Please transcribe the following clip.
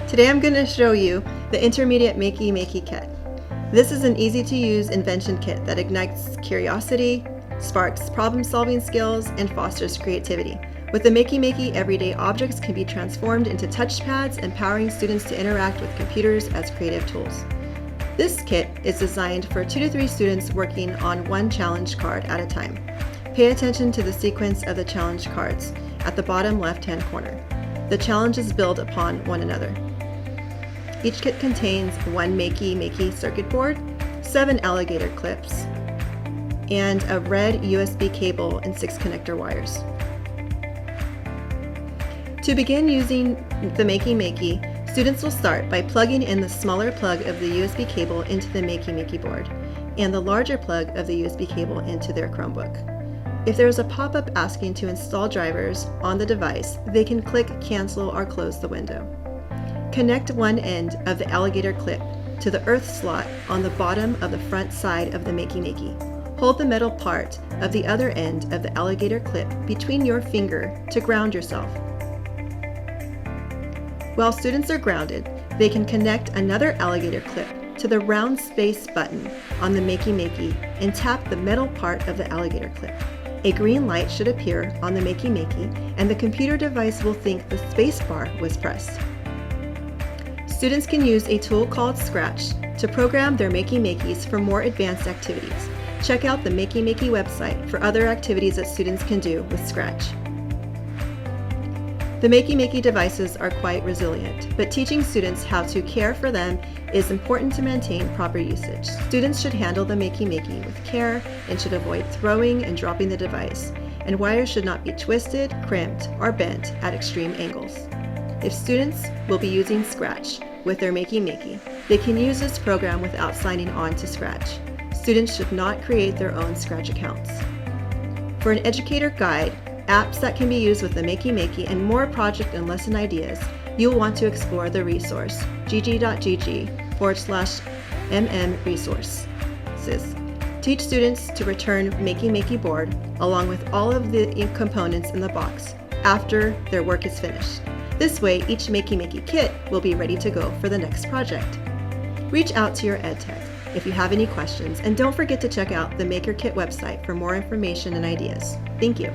Today I'm going to show you the Intermediate Makey Kit. This is an easy-to-use invention kit that ignites curiosity, sparks problem-solving skills, and fosters creativity. With the Makey, everyday objects can be transformed into touchpads, empowering students to interact with computers as creative tools. This kit is designed for 2 to 3 students working on one challenge card at a time. Pay attention to the sequence of the challenge cards at the bottom left-hand corner. The challenges build upon one another. Each kit contains one Makey circuit board, 7 alligator clips, and a red USB cable and 6 connector wires. To begin using the Makey, students will start by plugging in the smaller plug of the USB cable into the Makey board and the larger plug of the USB cable into their Chromebook. If there is a pop-up asking to install drivers on the device, they can click cancel or close the window. Connect one end of the alligator clip to the earth slot on the bottom of the front side of the Makey. Hold the metal part of the other end of the alligator clip between your finger to ground yourself. While students are grounded, they can connect another alligator clip to the round space button on the Makey and tap the metal part of the alligator clip. A green light should appear on the Makey and the computer device will think the space bar was pressed. Students can use a tool called Scratch to program their Makeys for more advanced activities. Check out the Makey website for other activities that students can do with Scratch. The Makey devices are quite resilient, but teaching students how to care for them is important to maintain proper usage. Students should handle the Makey with care and should avoid throwing and dropping the device, and wires should not be twisted, crimped, or bent at extreme angles. If students will be using Scratch with their Makey, they can use this program without signing on to Scratch. Students should not create their own Scratch accounts. For an educator guide, apps that can be used with the Makey and more project and lesson ideas, you'll want to explore the resource gg.gg/mm resources. Teach students to return Makey board along with all of the components in the box after their work is finished. This way, each Makey kit will be ready to go for the next project. Reach out to your EdTech if you have any questions, and don't forget to check out the MakerKit website for more information and ideas. Thank you.